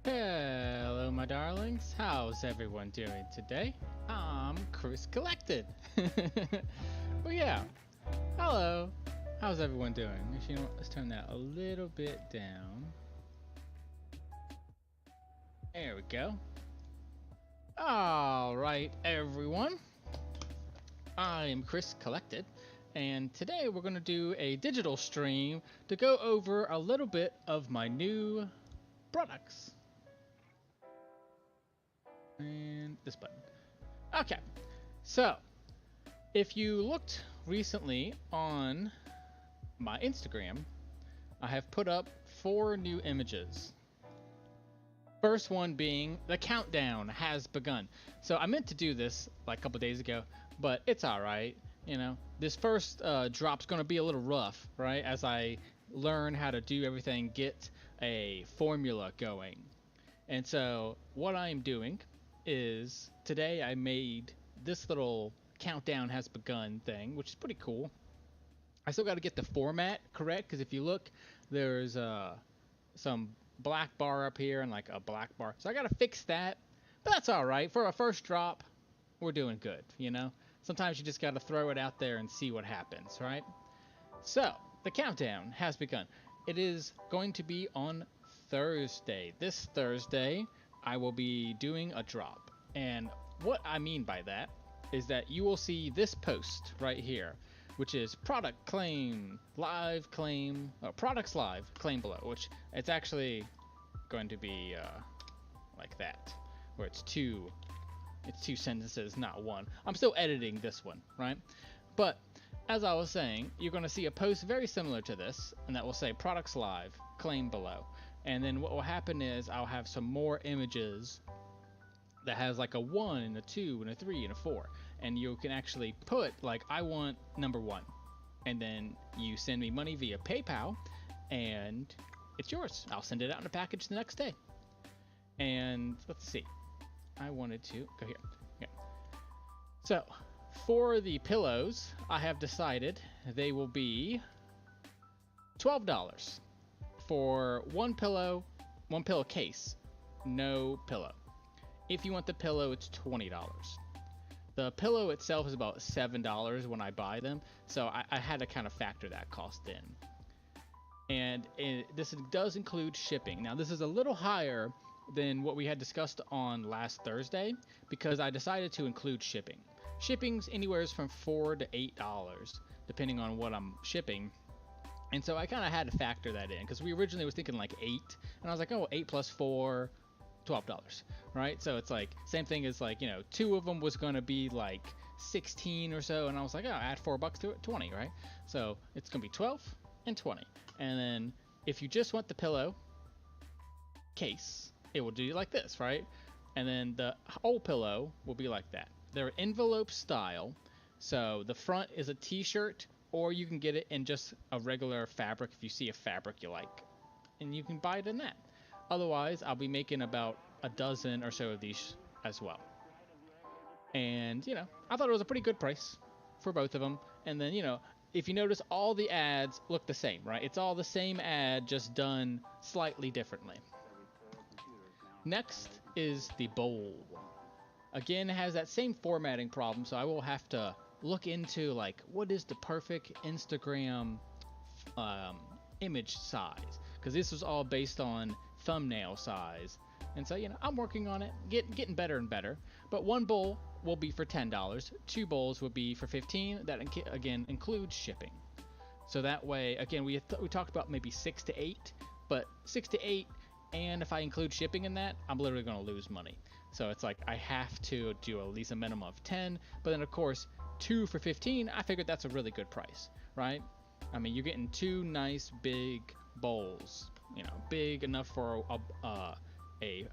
Hello, my darlings. How's everyone doing today? I'm Chris Collected. Well, yeah. Hello. How's everyone doing? Actually, you know what? Let's turn that a little bit down. There we go. All right, everyone. I am Chris Collected, and today we're going to do a digital stream to go over a little bit of my new products. And this button. Okay, so if you looked recently on my Instagram, I have put up 4 new images. First one being the countdown has begun. So I meant to do this like a couple days ago, but it's alright. You know, this first drop's going to be a little rough, right? As I learn how to do everything, get a formula going. And so what I'm doing is today I made this little countdown has begun thing, which is pretty cool. I still got to get the format correct, because if you look, there's some black bar up here and like a black bar, so I got to fix that, but that's all right. For a first drop, we're doing good, you know. Sometimes you just got to throw it out there and see what happens, right? So the countdown has begun. It is going to be on Thursday. This Thursday I will be doing a drop, and what I mean by that is that you will see this post right here, which is product claim live claim, products live claim below, which it's actually going to be like that, where it's two sentences, not one. I'm still editing this one, right? But as I was saying, you're going to see a post very similar to this, and that will say products live claim below. And then what will happen is I'll have some more images that has like a 1 and a 2 and a 3 and a 4, and you can actually put like, I want number 1, and then you send me money via PayPal and it's yours. I'll send it out in a package the next day. And let's see, I wanted to go here. Okay. So for the pillows, I have decided they will be $12 for one pillow case, no pillow. If you want the pillow, it's $20. The pillow itself is about $7 when I buy them, so I had to kind of factor that cost in. And this does include shipping. Now, this is a little higher than what we had discussed on last Thursday, because I decided to include shipping. Shipping's anywhere from $4 to $8, depending on what I'm shipping. And so I kind of had to factor that in, because we originally was thinking like 8, and I was like, oh, 8 plus 4, $12, right? So it's like same thing as like, you know, 2 of them was going to be like 16 or so, and I was like, oh, add $4 to it, 20, right? So it's going to be 12 and 20. And then if you just want the pillow case, it will do like this, right? And then the whole pillow will be like that. They're envelope style, so the front is a t-shirt, or you can get it in just a regular fabric if you see a fabric you like, and you can buy it in that. Otherwise, I'll be making about a dozen or so of these as well. And, you know, I thought it was a pretty good price for both of them. And then, you know, if you notice, all the ads look the same, right? It's all the same ad, just done slightly differently. Next is the bowl. Again, it has that same formatting problem, so I will have to look into like what is the perfect Instagram image size, because this was all based on thumbnail size. And so, you know, I'm working on it, getting better and better. But one bowl will be for $10, 2 bowls will be for $15. That again includes shipping. So that way, again, we talked about maybe 6 to 8, but 6 to 8, and if I include shipping in that, I'm literally going to lose money. So it's like I have to do at least a minimum of 10. But then of course, 2 for 15, I figured that's a really good price, right? I mean, you're getting 2 nice big bowls, you know, big enough for a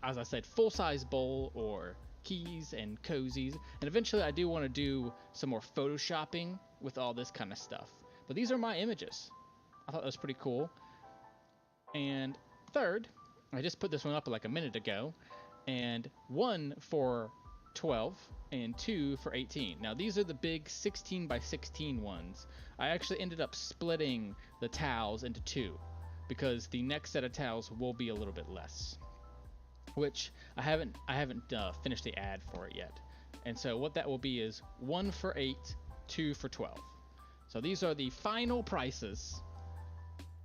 as I said, full-size bowl, or keys and cozies. And eventually I do want to do some more photoshopping with all this kind of stuff. But these are my images. I thought that was pretty cool. And third, I just put this one up like a minute ago, and 1 for 12 and 2 for 18. Now these are the big 16 by 16 ones. I actually ended up splitting the towels into 2, because the next set of towels will be a little bit less. which I haven't finished the ad for it yet. And so what that will be is 1 for 8, 2 for 12. So these are the final prices,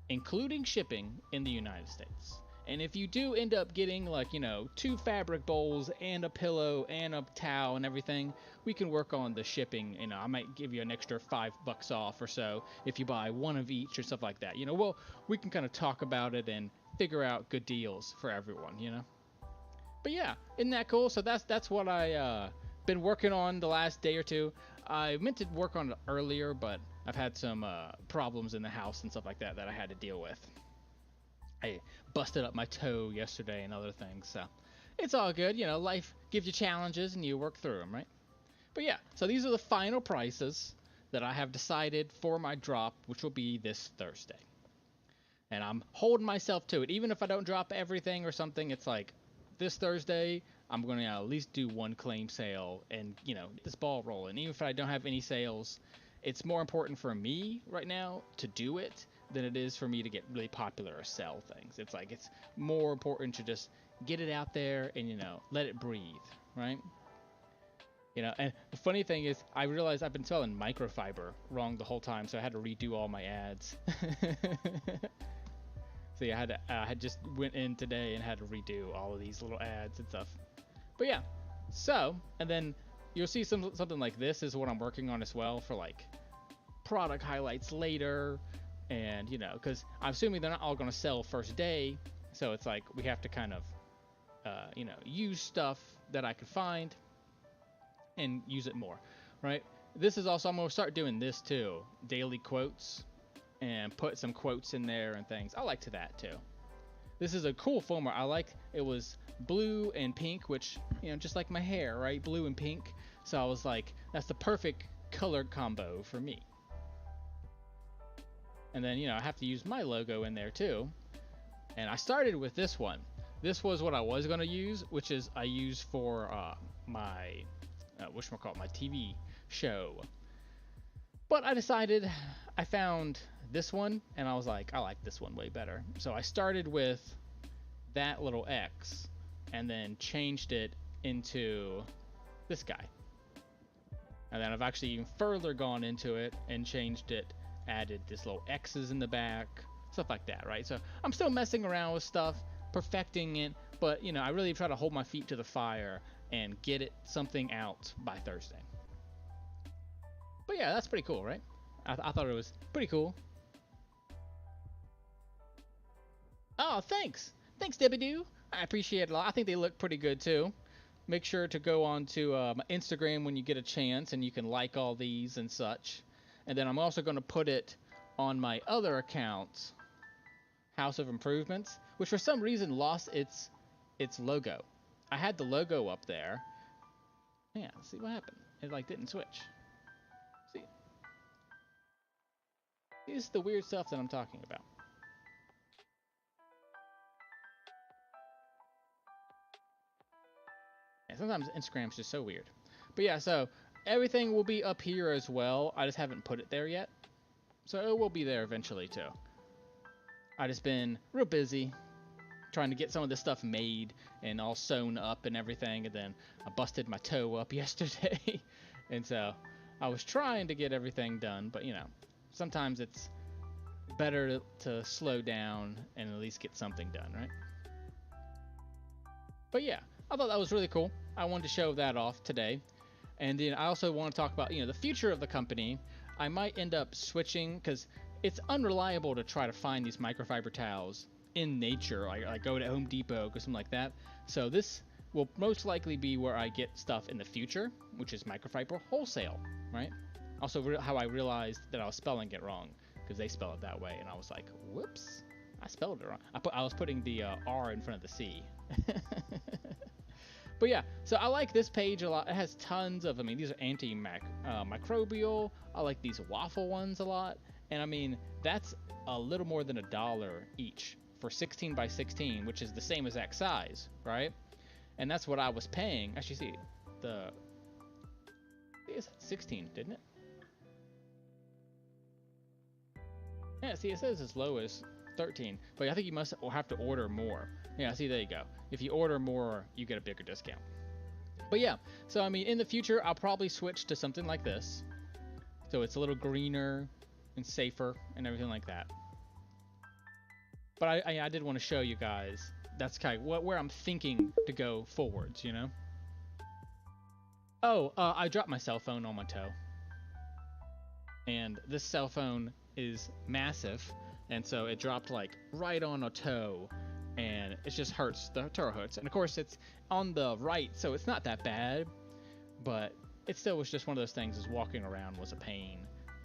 including shipping in the United States. And if you do end up getting, like, you know, 2 fabric bowls and a pillow and a towel and everything, we can work on the shipping. You know, I might give you an extra $5 off or so if you buy 1 of each or stuff like that. You know, well, we can kind of talk about it and figure out good deals for everyone, you know. But yeah, isn't that cool? So that's what I been working on the last day or two. I meant to work on it earlier, but I've had some problems in the house and stuff like that I had to deal with. I busted up my toe yesterday and other things, so it's all good. You know, life gives you challenges and you work through them, right? But yeah, so these are the final prices that I have decided for my drop, which will be this Thursday. And I'm holding myself to it. Even if I don't drop everything or something, it's like this Thursday, I'm going to at least do 1 claim sale and, you know, get this ball rolling. Even if I don't have any sales, it's more important for me right now to do it than it is for me to get really popular or sell things. It's like it's more important to just get it out there and, you know, let it breathe, right? You know, and the funny thing is, I realized I've been selling microfiber wrong the whole time, so I had to redo all my ads. See, I had just went in today and had to redo all of these little ads and stuff. But yeah, so, and then you'll see something like this is what I'm working on as well for, like, product highlights later. And, you know, because I'm assuming they're not all going to sell first day, so it's like we have to kind of, you know, use stuff that I could find and use it more, right? This is also, I'm going to start doing this too, daily quotes, and put some quotes in there and things. I liked that too. This is a cool foamer. I like it was blue and pink, which, you know, just like my hair, right? Blue and pink. So I was like, that's the perfect color combo for me. And then, you know, I have to use my logo in there too. And I started with this one. This was what I was going to use, which is I use for my, whatchamacallit, my TV show. But I decided, I found this one, and I was like, I like this one way better. So I started with that little X, and then changed it into this guy. And then I've actually even further gone into it and changed it, added this little X's in the back, stuff like that, right? So I'm still messing around with stuff, perfecting it, but, you know, I really try to hold my feet to the fire and get it something out by Thursday. But yeah, that's pretty cool, right? I thought it was pretty cool. Oh, thanks. Thanks, Debbie Doo. I appreciate it a lot. I think they look pretty good too. Make sure to go on to my Instagram when you get a chance, and you can like all these and such. And then I'm also going to put it on my other account, House of Improvements, which for some reason lost its logo. I had the logo up there. Yeah, see what happened. It like didn't switch. See, this is the weird stuff that I'm talking about. Yeah, sometimes Instagram's just so weird. But yeah, so everything will be up here as well. I just haven't put it there yet. So it will be there eventually too. I just been real busy trying to get some of this stuff made and all sewn up and everything, and then I busted my toe up yesterday. And so I was trying to get everything done, but, you know, sometimes it's better to slow down and at least get something done, right? But yeah, I thought that was really cool. I wanted to show that off today. And then I also want to talk about, you know, the future of the company. I might end up switching, because it's unreliable to try to find these microfiber towels in nature. I go to Home Depot or something like that. So this will most likely be where I get stuff in the future, which is microfiber wholesale, right? Also, how I realized that I was spelling it wrong, because they spell it that way, and I was like, whoops, I spelled it wrong. I was putting the R in front of the C. But yeah, so I like this page a lot. It has tons of, I mean, these are antimicrobial. I like these waffle ones a lot. And I mean, that's a little more than $1 each for 16 by 16, which is the same exact size, right? And that's what I was paying. Actually, see, it's 16, didn't it? Yeah, see, it says as low as 13. But I think you must have to order more. Yeah, see, there you go. If you order more, you get a bigger discount. But yeah, so I mean, in the future, I'll probably switch to something like this. So it's a little greener and safer and everything like that. But I did want to show you guys, that's kind of where I'm thinking to go forwards, you know? Oh, I dropped my cell phone on my toe. And this cell phone is massive, and so it dropped like right on a toe, and it just hurts. The toe hurts, and of course it's on the right, so it's not that bad, but it still was just one of those things. As walking around was a pain,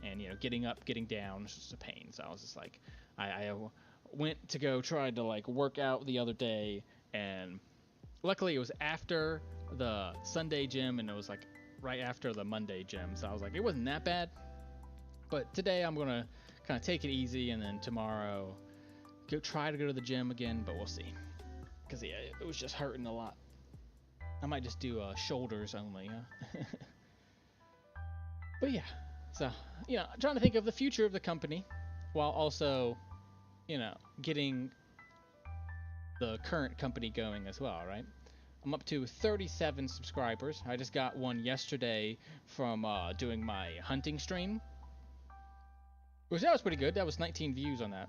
and you know, getting up, getting down was just a pain. So I was just like, I went to go try to like work out the other day, and luckily it was after the Sunday gym, and it was like right after the Monday gym, so I was like, it wasn't that bad. But today I'm gonna kind of take it easy, and then tomorrow try to go to the gym again, but we'll see. Cause yeah, it was just hurting a lot. I might just do shoulders only. Huh? But yeah, so you know, trying to think of the future of the company, while also, you know, getting the current company going as well, right? I'm up to 37 subscribers. I just got one yesterday from doing my hunting stream. Which that was pretty good. That was 19 views on that.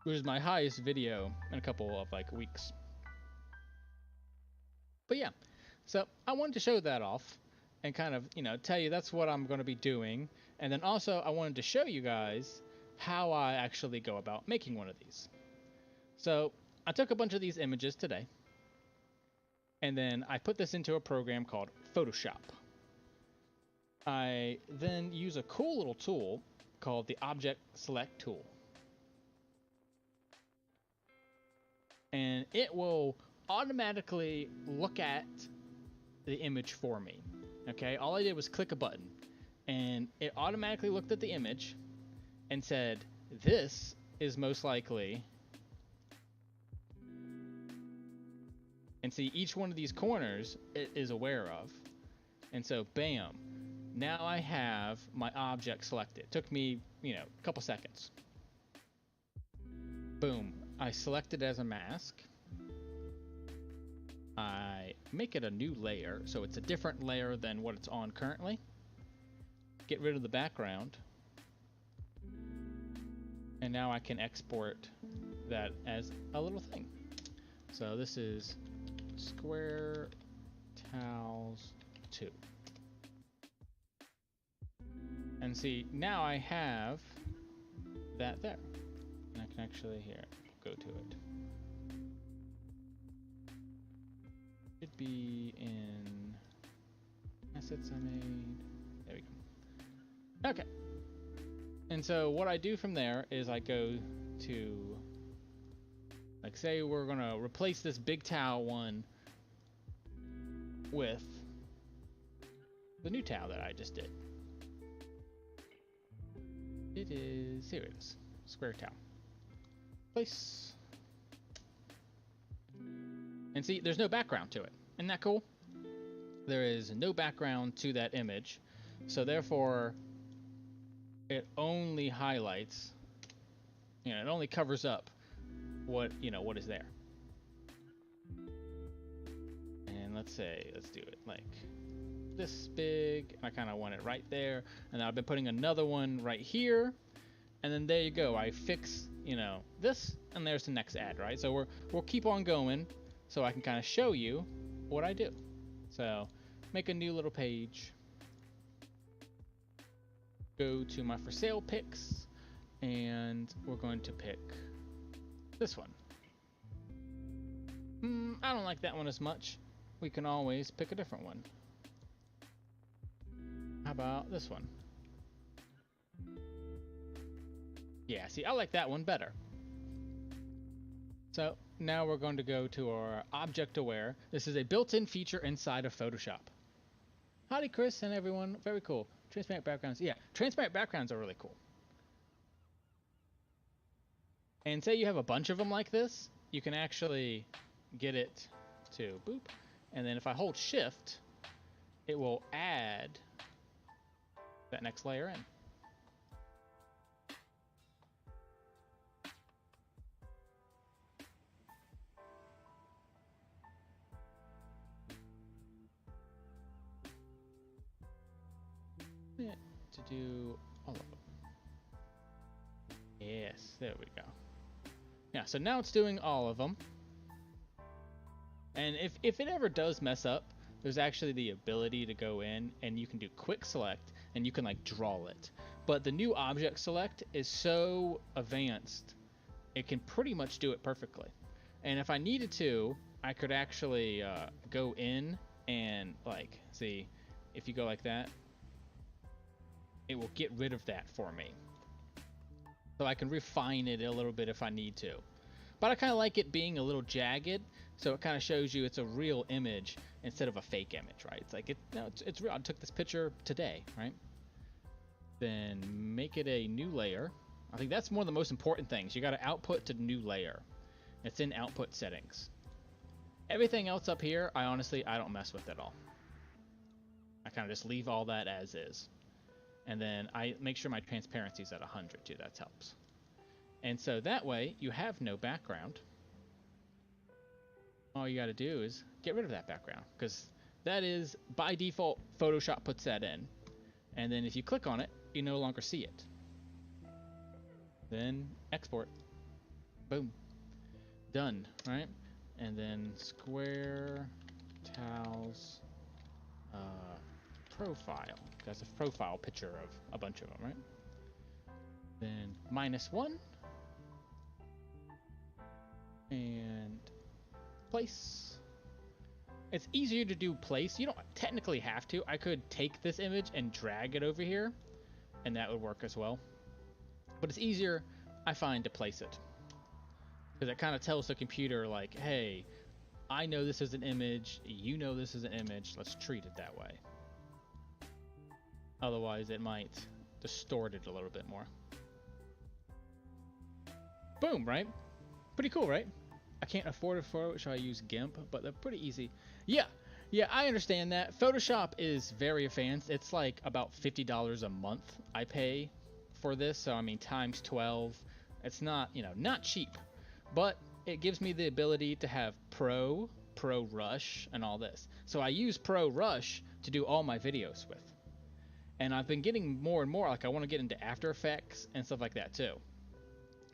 Which is my highest video in a couple of like weeks. But yeah, so I wanted to show that off and kind of, you know, tell you that's what I'm going to be doing. And then also I wanted to show you guys how I actually go about making one of these. So I took a bunch of these images today, and then I put this into a program called Photoshop. I then use a cool little tool called the Object Select tool. And it will automatically look at the image for me. Okay, all I did was click a button, and it automatically looked at the image and said, this is most likely, and see each one of these corners it is aware of. And so bam, now I have my object selected. It took me, you know, a couple seconds. Boom, I select it as a mask. I make it a new layer, so it's a different layer than what it's on currently. Get rid of the background. And now I can export that as a little thing. So this is Square Tiles 2. And see, now I have that there. And I can actually, here, go to it. Should be in assets I made. There we go. Okay. And so what I do from there is I go to, like, say we're gonna replace this big towel one with the new towel that I just did. It is, here it is, square towel. Place. And see, there's no background to it. Isn't that cool? There is no background to that image, so therefore it only highlights, you know, it only covers up what, you know, what is there. And let's say, let's do it like this big. I kind of want it right there, and I've been putting another one right here, and then there you go. I fix, you know, this, and there's the next ad, right? So we'll keep on going, so I can kind of show you what I do. So make a new little page. Go to my for sale picks, and we're going to pick this one. I don't like that one as much. We can always pick a different one. How about this one? Yeah, see, I like that one better. So now we're going to go to our Object Aware. This is a built-in feature inside of Photoshop. Howdy, Chris and everyone. Very cool. Transparent backgrounds. Yeah, transparent backgrounds are really cool. And say you have a bunch of them like this, you can actually get it to boop. And then if I hold shift, it will add that next layer in. to do all of them. Yes, there we go. Yeah, so now it's doing all of them. And if it ever does mess up, there's actually the ability to go in and you can do quick select and you can like draw it. But the new object select is so advanced, it can pretty much do it perfectly. And if I needed to, I could actually go in and like, see, if you go like that, it will get rid of that for me. So I can refine it a little bit if I need to. But I kind of like it being a little jagged, so it kind of shows you it's a real image instead of a fake image, right? It's like, it's real. I took this picture today, right? Then make it a new layer. I think that's one of the most important things. You got to output to new layer. It's in output settings. Everything else up here, I don't mess with at all. I kind of just leave all that as is. And then I make sure my transparency is at 100 too. That helps. And so that way you have no background. All you got to do is get rid of that background, because that is by default Photoshop puts that in. And then if you click on it, you no longer see it. Then export. Boom. Done, right? And then square tiles profile. That's a profile picture of a bunch of them, right? Then -1 and place. It's easier to do place. You don't technically have to. I could take this image and drag it over here, and that would work as well. But it's easier, I find, to place it, because it kind of tells the computer like, hey, I know this is an image, you know this is an image, let's treat it that way. Otherwise it might distort it a little bit more. Boom, right? Pretty cool, right? I can't afford a photo, so I use GIMP, but they're pretty easy. Yeah, I understand that. Photoshop is very advanced. It's like about $50 a month I pay for this, so I mean times 12. It's not, not cheap, but it gives me the ability to have Pro Rush, and all this. So I use Pro Rush to do all my videos with. And I've been getting more and more, like I want to get into After Effects and stuff like that too.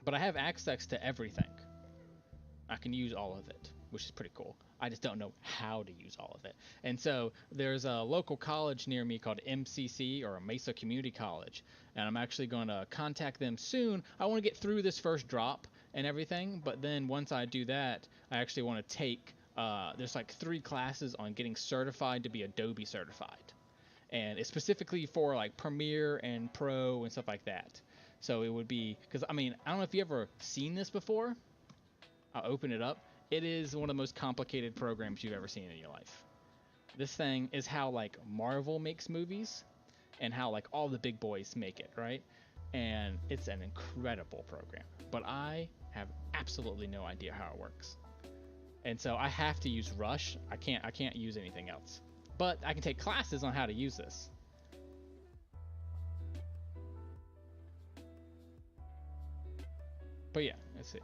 But I have access to everything. I can use all of it, which is pretty cool. I just don't know how to use all of it. And so there's a local college near me called MCC, or Mesa Community College, and I'm actually going to contact them soon. I want to get through this first drop and everything, but then once I do that, I actually want to take, there's like 3 classes on getting certified to be Adobe certified. And it's specifically for like Premiere and Pro and stuff like that. So it would be, because I mean, I don't know if you ever seen this before. I'll open it up. It is one of the most complicated programs you've ever seen in your life. This thing is how like Marvel makes movies and how like all the big boys make it, right? And it's an incredible program, but I have absolutely no idea how it works. And so I have to use Rush. I can't use anything else. But I can take classes on how to use this. But yeah, let's see.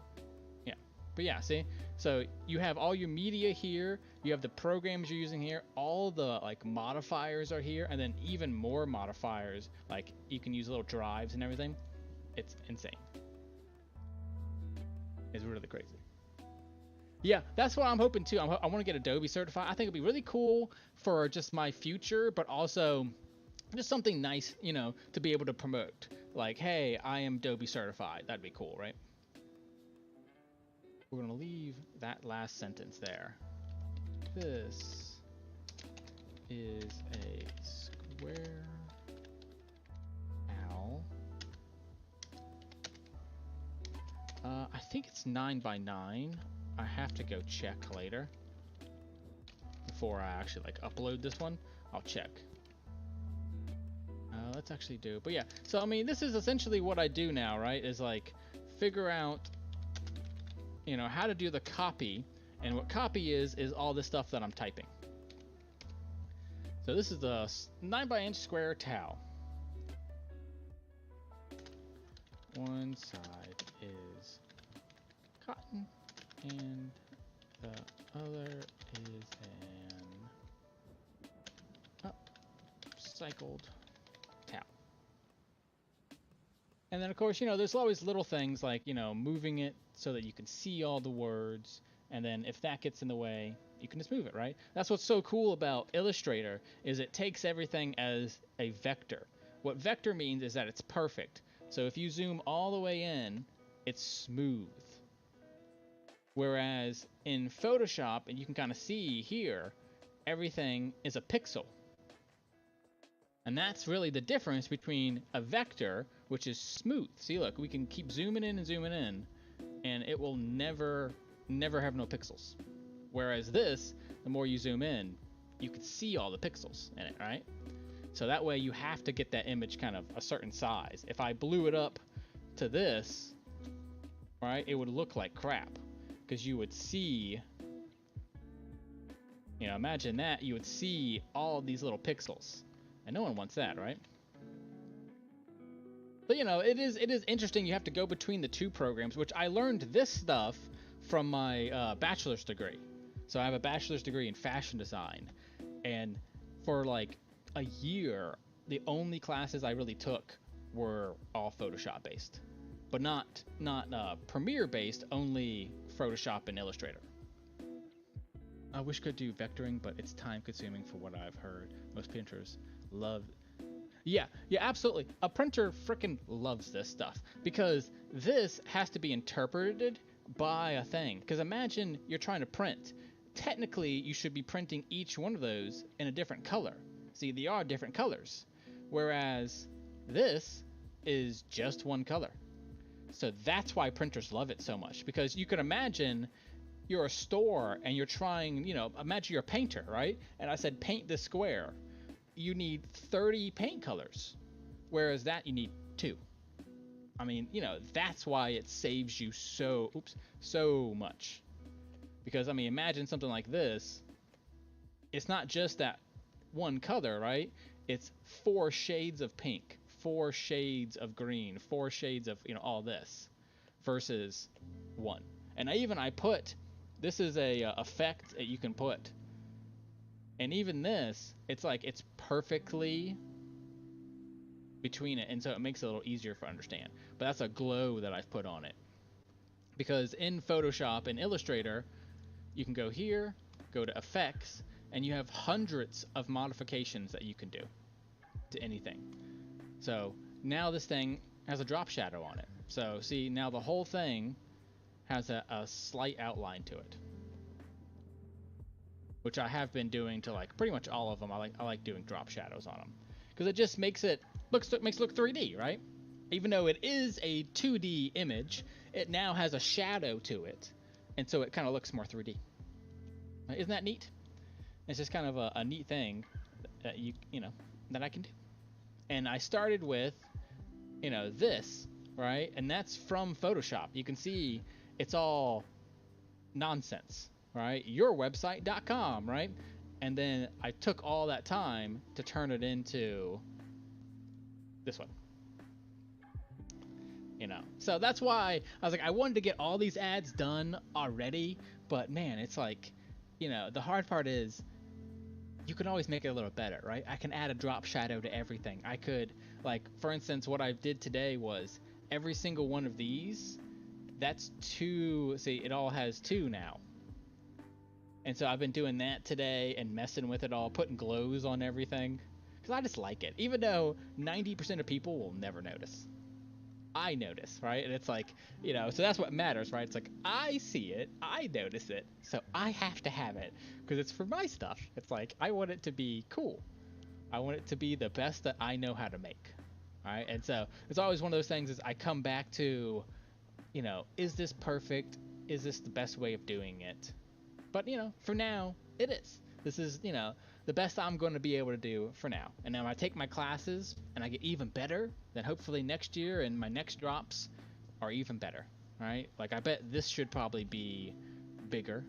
But yeah, see? So you have all your media here, you have the programs you're using here, all the like modifiers are here, and then even more modifiers, like you can use little drives and everything. It's insane. It's really crazy. Yeah, that's what I'm hoping too. I want to get Adobe certified. I think it'd be really cool for just my future, but also just something nice, to be able to promote. Like, hey, I am Adobe certified. That'd be cool, right? We're going to leave that last sentence there. This is a square owl. I think it's 9 by 9. I have to go check later before I actually like upload this one. I'll check. Let's actually do, but yeah. So I mean, this is essentially what I do now, right? Is like figure out, how to do the copy, and what copy is all this stuff that I'm typing. So this is the 9 by inch square towel. One side is cotton, and the other is an upcycled towel. And then, of course, there's always little things like, moving it so that you can see all the words. And then if that gets in the way, you can just move it, right? That's what's so cool about Illustrator is it takes everything as a vector. What vector means is that it's perfect. So if you zoom all the way in, it's smooth. Whereas in Photoshop, and you can kind of see here, everything is a pixel. And that's really the difference between a vector, which is smooth. See, look, we can keep zooming in, and it will never have no pixels. Whereas this, the more you zoom in, you can see all the pixels in it, right? So that way you have to get that image kind of a certain size. If I blew it up to this, right, it would look like crap. Because you would see, imagine that, you would see all these little pixels. And no one wants that, right? But it is interesting. You have to go between the two programs, which I learned this stuff from my bachelor's degree. So I have a bachelor's degree in fashion design, and for like a year, the only classes I really took were all Photoshop based, but not Premiere based, only Photoshop and Illustrator. I wish could do vectoring, but it's time consuming for what I've heard. Most printers love. Yeah, absolutely. A printer frickin' loves this stuff because this has to be interpreted by a thing. Because imagine you're trying to print. Technically, you should be printing each one of those in a different color. See, they are different colors. Whereas this is just one color. So that's why printers love it so much. Because you can imagine you're a store and you're trying, imagine you're a painter, right? And I said, paint this square. You need 30 paint colors. Whereas that, you need 2. I mean, that's why it saves you so much. Because, I mean, imagine something like this. It's not just that one color, right? It's 4 shades of pink, 4 shades of green, 4 shades of, all this versus 1. And I put, this is a effect that you can put. And even this, it's like, it's perfectly between it. And so it makes it a little easier for understand. But that's a glow that I've put on it. Because in Photoshop and Illustrator, you can go here, go to effects, and you have hundreds of modifications that you can do to anything. So now this thing has a drop shadow on it. So see, now the whole thing has a slight outline to it, which I have been doing to like pretty much all of them. I like doing drop shadows on them because it just makes it look 3D, right? Even though it is a 2D image, it now has a shadow to it, and so it kind of looks more 3D. Isn't that neat? It's just kind of a neat thing that that I can do. And I started with this, right? And that's from Photoshop. You can see it's all nonsense, right? Yourwebsite.com, right? And then I took all that time to turn it into this one. So that's why I was like, I wanted to get all these ads done already, but man, it's like, the hard part is you can always make it a little better, right? I can add a drop shadow to everything. I could, like, for instance, what I did today was every single one of these, that's 2, see, it all has 2 now. And so I've been doing that today and messing with it all, putting glows on everything, because I just like it, even though 90% of people will never notice. I notice, right? And it's like, so that's what matters, right? It's like, I see it, I notice it, so I have to have it, because it's for my stuff. It's like, I want it to be cool. I want it to be the best that I know how to make, right? And so it's always one of those things is I come back to, is this perfect? Is this the best way of doing it? But, for now, it is. This is, the best I'm going to be able to do for now. And now I take my classes and I get even better, then hopefully next year and my next drops are even better, right? Like, I bet this should probably be bigger.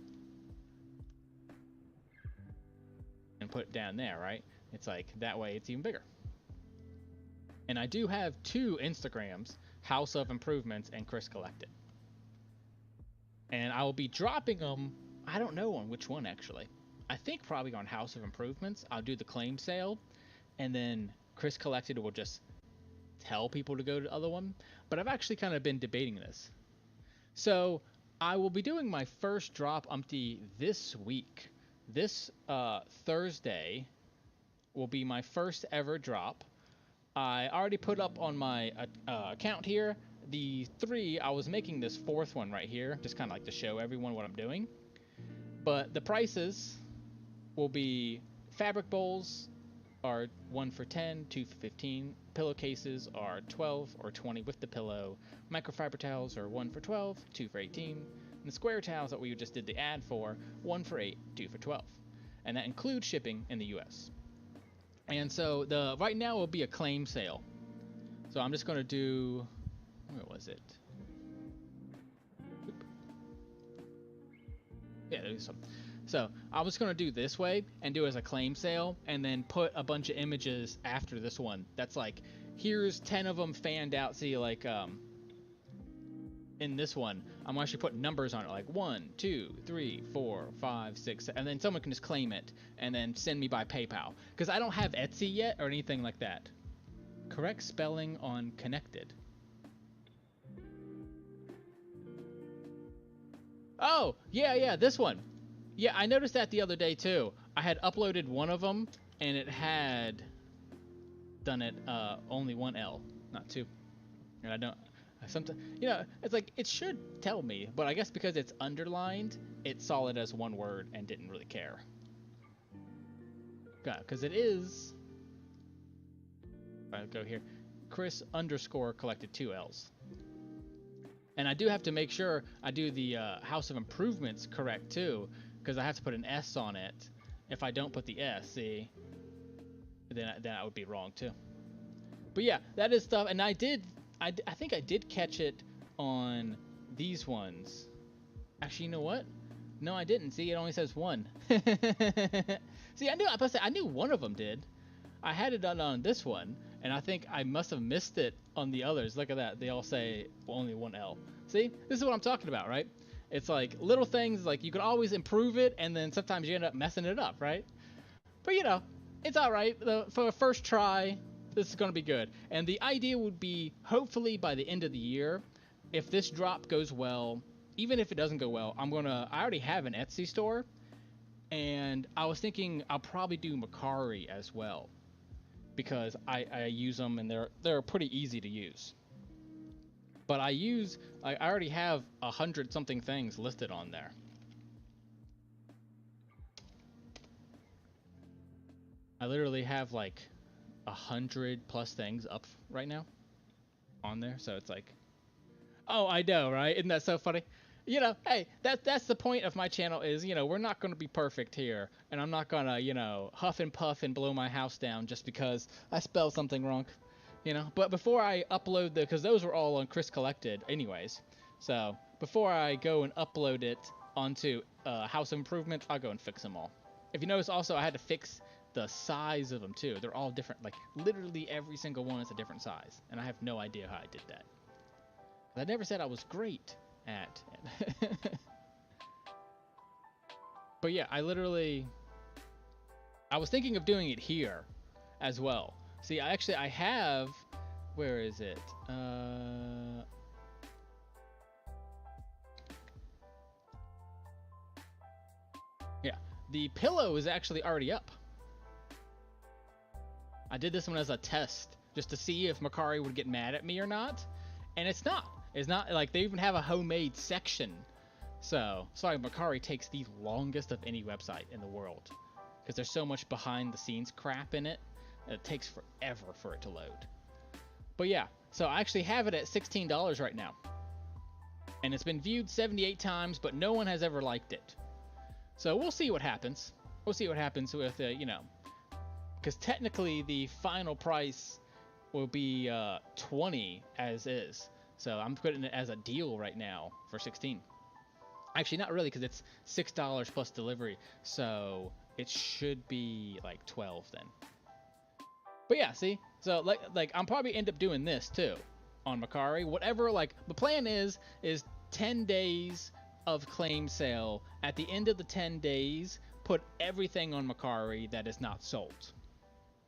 And put it down there, right? It's like, that way it's even bigger. And I do have 2 Instagrams, House of Improvements and Chris Collected. And I will be dropping them, I don't know on which one actually. I think probably on House of Improvements. I'll do the claim sale, and then Chris Collected will just tell people to go to the other one. but I've actually kind of been debating this. So I will be doing my first drop umpty this week. This Thursday will be my first ever drop. I already put up on my account here the 3. I was making this 4th one right here, just kind of like to show everyone what I'm doing. But the prices will be fabric bowls are 1 for 10, 2 for 15. Pillowcases are 12 or 20 with the pillow. Microfiber towels are 1 for 12, 2 for 18. And the square towels that we just did the ad for, 1 for 8, 2 for 12. And that includes shipping in the US. And so the right now will be a claim sale. So I'm just going to do, where was it? Oop. Yeah, there's some. So I was going to do this way and do it as a claim sale and then put a bunch of images after this one. That's like, here's 10 of them fanned out. See, like in this one, I'm actually putting numbers on it, like 1, 2, 3, 4, 5, 6, and then someone can just claim it and then send me by PayPal. Because I don't have Etsy yet or anything like that. Correct spelling on connected. Oh, yeah, this one. Yeah, I noticed that the other day too. I had uploaded one of them, and it had done it only 1 L, not 2. And I don't. Sometimes, you know, it's like it should tell me, but I guess because it's underlined, it saw it as 1 word and didn't really care. Because it is. I'll go here. Chris _ collected 2 L's. And I do have to make sure I do the House of Improvements correct too, because I have to put an S on it. If I don't put the S, see, then I would be wrong too. But yeah, that is stuff. And I think I did catch it on these ones. Actually, you know what? No, I didn't. See, it only says 1. See, I knew one of them did. I had it done on this one, and I think I must have missed it on the others. Look at that. They all say only 1 L. See, this is what I'm talking about, right? It's like little things, like you can always improve it, and then sometimes you end up messing it up, right? But you know, it's all right. For a first try, this is going to be good. And the idea would be, hopefully by the end of the year, if this drop goes well, even if it doesn't go well, I already have an Etsy store, and I was thinking I'll probably do Mercari as well, because I use them and they're pretty easy to use. But I already have 100 something things listed on there. I literally have like 100 plus things up right now on there. So it's like, oh, I know, right? Isn't that so funny? You know, hey, that's the point of my channel is, you know, we're not going to be perfect here. And I'm not going to, you know, huff and puff and blow my house down just because I spelled something wrong. You know, but before I upload because those were all on Chris Collected anyways. So before I go and upload it onto House of Improvement, I'll go and fix them all. If you notice also, I had to fix the size of them too. They're all different. Like literally every single one is a different size. And I have no idea how I did that. I never said I was great at it. But yeah, I was thinking of doing it here as well. See, I have, where is it? Yeah, the pillow is actually already up. I did this one as a test, just to see if Mercari would get mad at me or not. And it's not. It's not, like, they even have a homemade section. So, sorry, Mercari takes the longest of any website in the world. Because there's so much behind the scenes crap in it. It takes forever for it to load. But yeah, so I actually have it at $16 right now. And it's been viewed 78 times, but no one has ever liked it. So we'll see what happens. We'll see what happens with, you know. Because technically the final price will be 20 as is. So I'm putting it as a deal right now for 16. Actually, not really, because it's $6 plus delivery. So it should be like 12 then. But yeah, see, so like I'm probably end up doing this too on Mercari. Whatever, like the plan is 10 days of claim sale. At the end of the 10 days, put everything on Mercari that is not sold.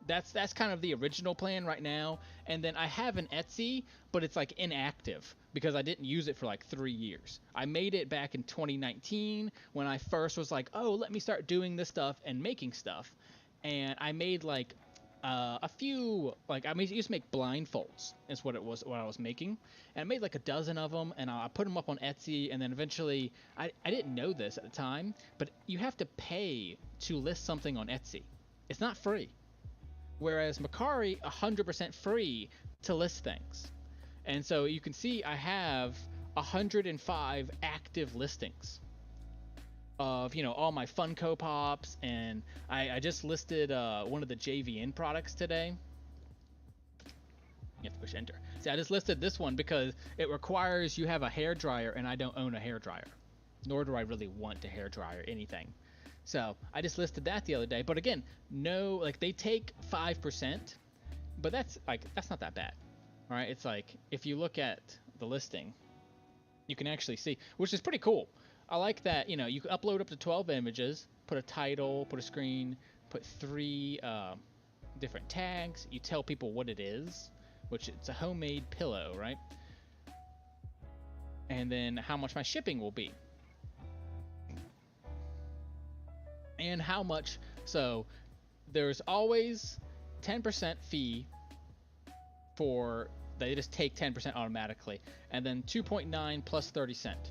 that's kind of the original plan right now. And then I have an Etsy, but it's like inactive because I didn't use it for like 3 years. I made it back in 2019 when I first was like, oh, let me start doing this stuff and making stuff. And I made like a few, like I used to make blindfolds is what it was, what I was making. And I made like a dozen of them, and I put them up on Etsy. And then eventually, I didn't know this at the time, but you have to pay to list something on Etsy. It's not free. Whereas Mercari, 100% free to list things. And so you can see I have 105 active listings of, you know, all my Funko Pops, and I just listed one of the JVN products today. You have to push enter. See, I just listed this one because it requires you have a hair dryer, and I don't own a hair dryer, nor do I really want a hair dryer anything. So I just listed that the other day. But again, no, like they take 5%, but that's not that bad. All right, it's like if you look at the listing, you can actually see, which is pretty cool. I like that, you know, you can upload up to 12 images, put a title, put a screen, put 3 different tags. You tell people what it is, which it's a homemade pillow, right? And then how much my shipping will be. And how much, so there's always 10% fee for, they just take 10% automatically, and then 2.9 plus 30 cents.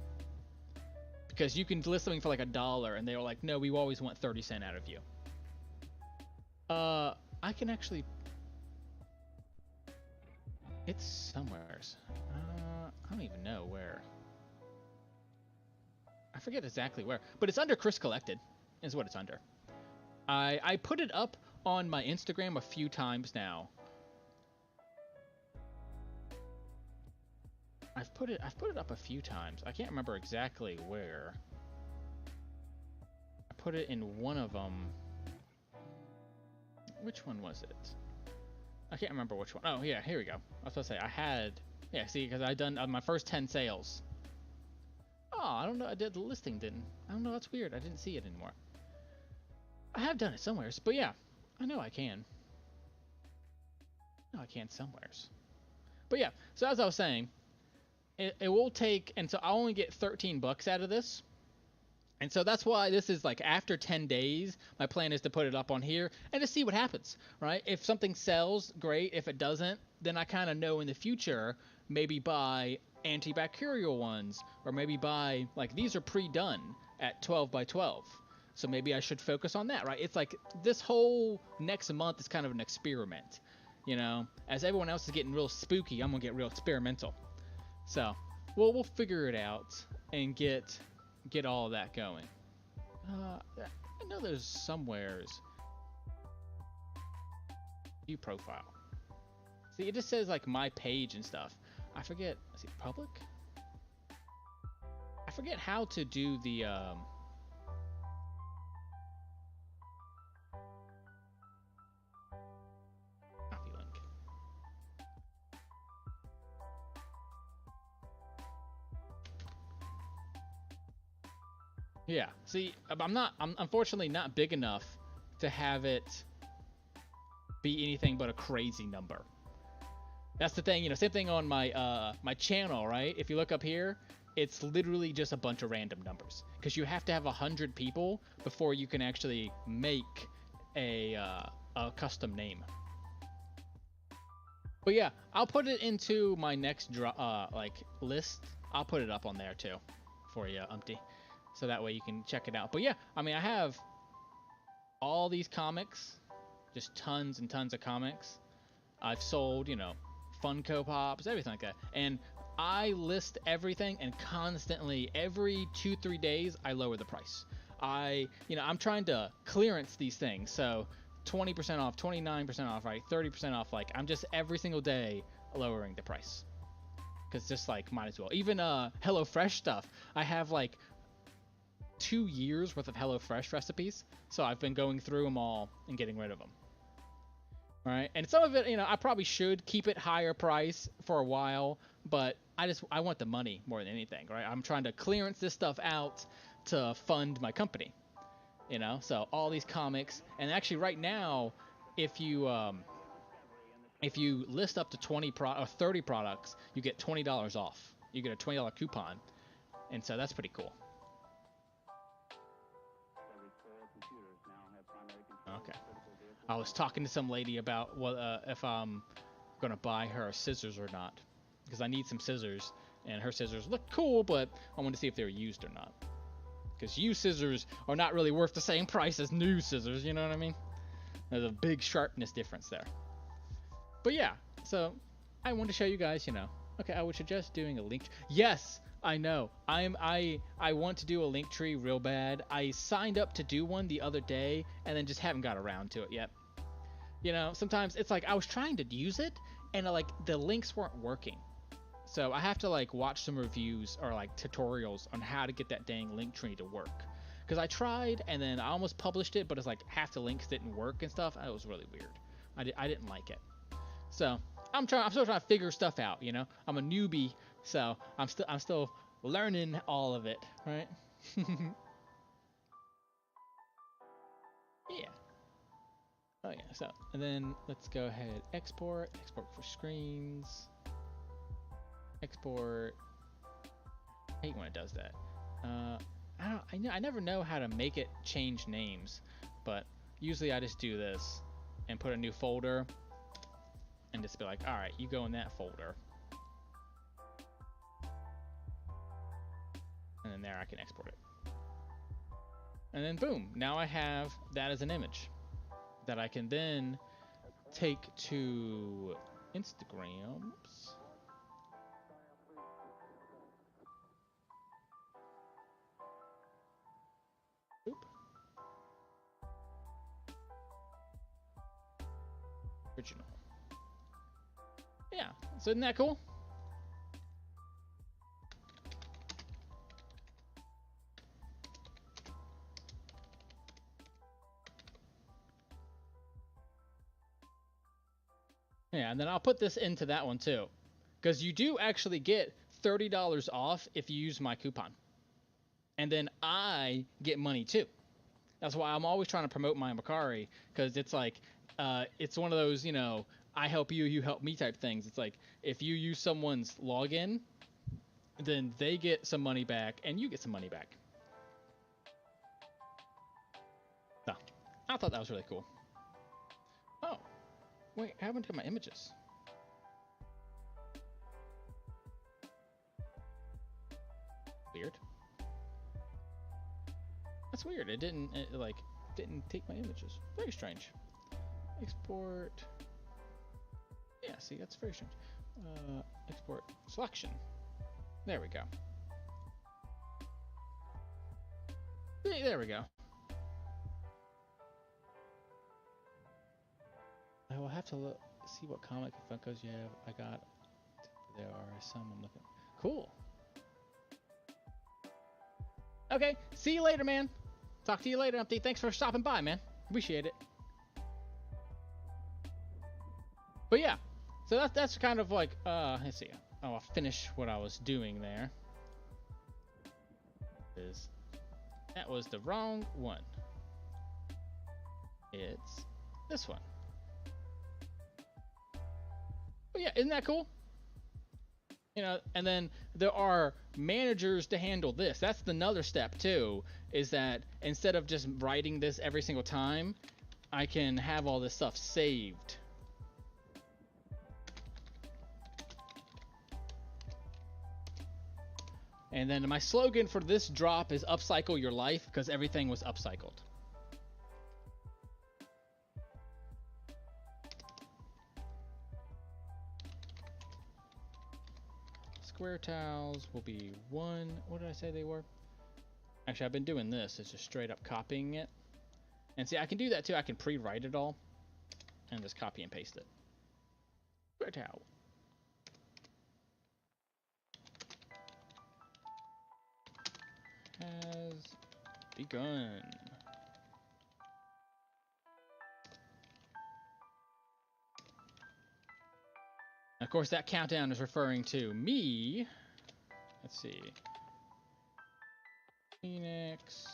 Because you can list something for like $1, and they were like, no, we always want 30 cents out of you. I can actually, it's somewheres. I don't even know where. I forget exactly where, but it's under Chris Collected. Is what it's under. I put it up on my Instagram a few times now. I've put it up a few times. I can't remember exactly where. I put it in one of them. Which one was it? I can't remember which one. Oh yeah, here we go. I was supposed to say I had. Yeah, see, because I done my first 10 sales. Oh, I don't know. I did the listing didn't. I don't know. That's weird. I didn't see it anymore. I have done it somewheres, but yeah, I know I can. I know I can somewheres. But yeah, so as I was saying, it will take, and so I'll only get 13 bucks out of this. And so that's why this is like after 10 days, my plan is to put it up on here and to see what happens, right? If something sells, great. If it doesn't, then I kind of know in the future, maybe buy antibacterial ones, or maybe buy, like these are pre-done at 12 by 12. So maybe I should focus on that, right? It's like this whole next month is kind of an experiment, you know? As everyone else is getting real spooky, I'm gonna get real experimental. So we'll figure it out and get all of that going. I know there's somewheres. View profile. See, it just says like my page and stuff. I forget. Is it public? I forget how to do the copy link. Yeah. See, I'm unfortunately not big enough to have it be anything but a crazy number. That's the thing, you know, same thing on my my channel, right? If you look up here, it's literally just a bunch of random numbers because you have to have 100 people before you can actually make a custom name. But yeah, I'll put it into my next like list. I'll put it up on there too for you, Umpty, so that way you can check it out. But yeah, I mean, I have all these comics, just tons and tons of comics. I've sold, you know, Funko Pops, everything like that. And I list everything, and constantly, every 2-3 days, I lower the price. I'm trying to clearance these things. So 20% off, 29% off, right? 30% off. Like, I'm just every single day lowering the price. Because just like, might as well. Even HelloFresh stuff. I have like 2 years worth of HelloFresh recipes. So I've been going through them all and getting rid of them. Right, and some of it, you know, I probably should keep it higher price for a while, but I want the money more than anything, right? I'm trying to clearance this stuff out to fund my company, you know. So all these comics, and actually right now, if you list up to 30 products, you get $20 off. You get a $20 coupon, and so that's pretty cool. Okay. I was talking to some lady about if I'm gonna buy her scissors or not, because I need some scissors, and her scissors look cool, but I wanted to see if they were used or not. Because used scissors are not really worth the same price as new scissors, you know what I mean? There's a big sharpness difference there. But yeah, so I wanted to show you guys, okay, I would suggest doing a link. Yes, I know. I want to do a link tree real bad. I signed up to do one the other day and then just haven't got around to it yet. Sometimes it's like I was trying to use it and like the links weren't working. So I have to like watch some reviews or like tutorials on how to get that dang link tree to work. Because I tried and then I almost published it, but it's like half the links didn't work and stuff. It was really weird. I didn't like it. So I'm still trying to figure stuff out. I'm a newbie, so I'm still learning all of it, right? Yeah. Oh yeah. So and then let's go ahead, export for screens. Export. I hate when it does that. I never know how to make it change names, but usually I just do this and put a new folder and just be like, all right, you go in that folder, and then there I can export it, and then boom, now I have that as an image that I can then take to Instagram. Oops. Oop. Original. Yeah, so isn't that cool? Yeah, and then I'll put this into that one too, because you do actually get $30 off if you use my coupon, and then I get money too. That's why I'm always trying to promote my Macari, because it's like, it's one of those, I help you, you help me type things. It's like, if you use someone's login, then they get some money back, and you get some money back. So, I thought that was really cool. Oh, wait, I haven't done my images. Weird. That's weird. It didn't take my images. Very strange. Export. Yeah, see, that's very strange. Export selection. There we go. There we go. I will have to see what comic and Funkos you have. I got. There are some I'm looking. Cool. Okay, see you later, man. Talk to you later, Umpty. Thanks for stopping by, man. Appreciate it. But yeah, so that's kind of like, let's see. Oh, I'll finish what I was doing there. That was the wrong one. It's this one. But yeah, isn't that cool? And then there are managers to handle this. That's another step too, is that instead of just writing this every single time, I can have all this stuff saved. And then my slogan for this drop is upcycle your life, because everything was upcycled. Square tiles will be 1. What did I say they were? Actually, I've been doing this. It's just straight up copying it. And see, I can do that too. I can pre-write it all and just copy and paste it. Square tile. Has begun. Of course, that countdown is referring to me. Let's see. Phoenix.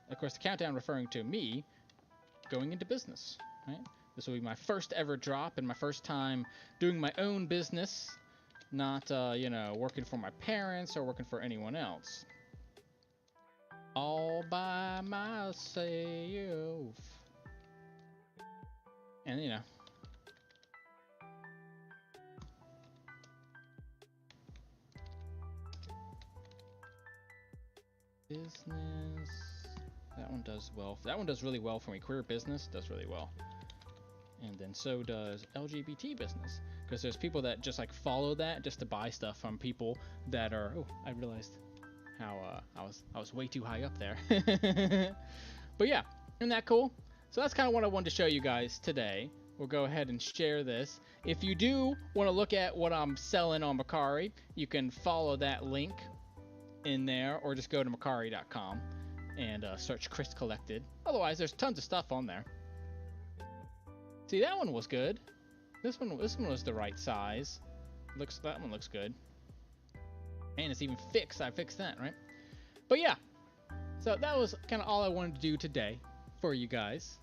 Of course, the countdown referring to me going into business. right? This will be my first ever drop and my first time doing my own business, not, you know, working for my parents or working for anyone else. All by myself. And, you know, business. That one does well. That one does really well for me. Queer business does really well. And then so does LGBT business. Because there's people that just like follow that just to buy stuff from people that are... Oh, I realized how I was way too high up there. But yeah, isn't that cool? So that's kind of what I wanted to show you guys today. We'll go ahead and share this. If you do want to look at what I'm selling on Mercari, you can follow that link in there, or just go to Mercari.com and search Chris Collected. Otherwise, there's tons of stuff on there. See, that one was good. This one was the right size. That one looks good. And it's even fixed. I fixed that, right? But yeah, so that was kind of all I wanted to do today for you guys.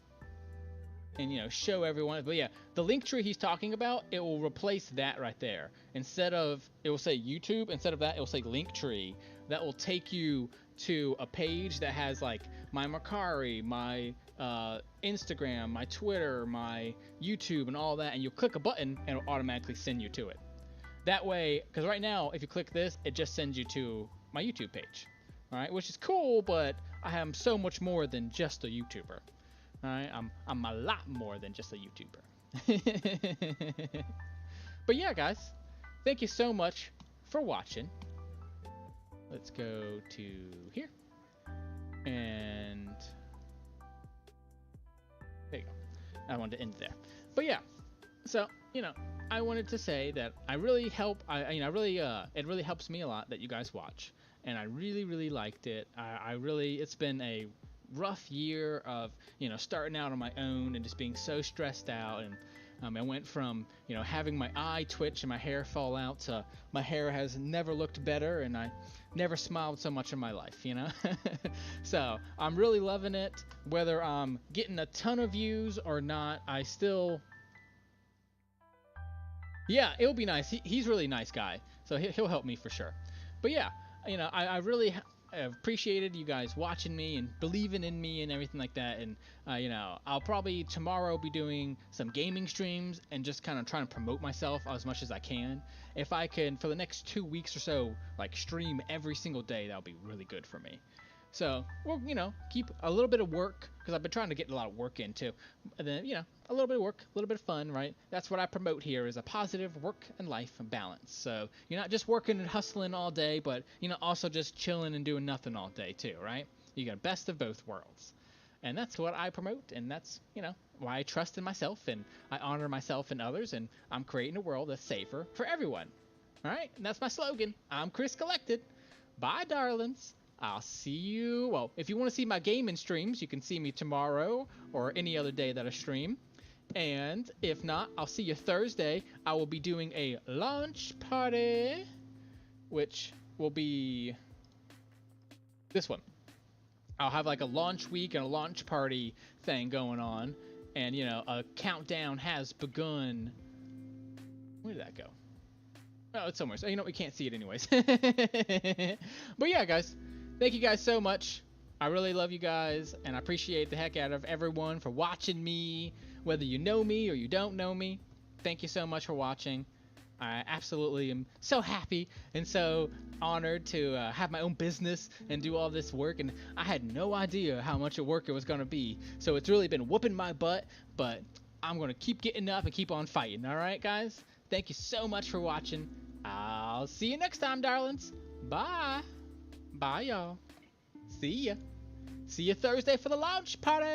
And, you know, show everyone. But yeah, the link tree he's talking about, it will replace that right there. Instead of, it will say YouTube, instead of that, it will say link tree. That will take you to a page that has like my Mercari, my Instagram, my Twitter, my YouTube, and all that. And you'll click a button and it'll automatically send you to it. That way, because right now, if you click this, it just sends you to my YouTube page. All right, which is cool, but I am so much more than just a YouTuber. All right, I'm a lot more than just a YouTuber. But yeah, guys, thank you so much for watching. Let's go to here, and there you go. I wanted to end there, but yeah. So, you know, I wanted to say that I really help. it really helps me a lot that you guys watch, and I really liked it. It's been a rough year of, you know, starting out on my own and just being so stressed out, and I went from, you know, having my eye twitch and my hair fall out to my hair has never looked better, and I never smiled so much in my life, you know. So I'm really loving it. Whether I'm getting a ton of views or not, I still, yeah, it'll be nice. He's a really nice guy, so he'll help me for sure. But yeah, you know, I really I've appreciated you guys watching me and believing in me and everything like that. And you know, I'll probably tomorrow be doing some gaming streams and just kind of trying to promote myself as much as I can. If I can, for the next 2 weeks or so, like stream every single day, that'll be really good for me. So we'll, you know, keep a little bit of work, because I've been trying to get a lot of work in too. And then, you know, a little bit of work, a little bit of fun, right? That's what I promote here, is a positive work and life balance. So you're not just working and hustling all day, but, you know, also just chilling and doing nothing all day too, right? You got best of both worlds. And that's what I promote, and that's, you know, why I trust in myself, and I honor myself and others, and I'm creating a world that's safer for everyone. All right? And that's my slogan. I'm Chris Collected. Bye, darlings. I'll see you, well, if you want to see my gaming streams, you can see me tomorrow or any other day that I stream. And if not, I'll see you Thursday. I will be doing a launch party, which will be this one. I'll have like a launch week and a launch party thing going on. And, you know, a countdown has begun. Where did that go? Oh, it's somewhere. So, you know, we can't see it anyways. But yeah, guys. Thank you guys so much. I really love you guys, and I appreciate the heck out of everyone for watching me, whether you know me or you don't know me. Thank you so much for watching. I absolutely am so happy and so honored to have my own business and do all this work, and I had no idea how much of work it was going to be. So it's really been whooping my butt, but I'm going to keep getting up and keep on fighting. All right, guys? Thank you so much for watching. I'll see you next time, darlings. Bye. Bye, y'all. See ya. See you Thursday for the launch party.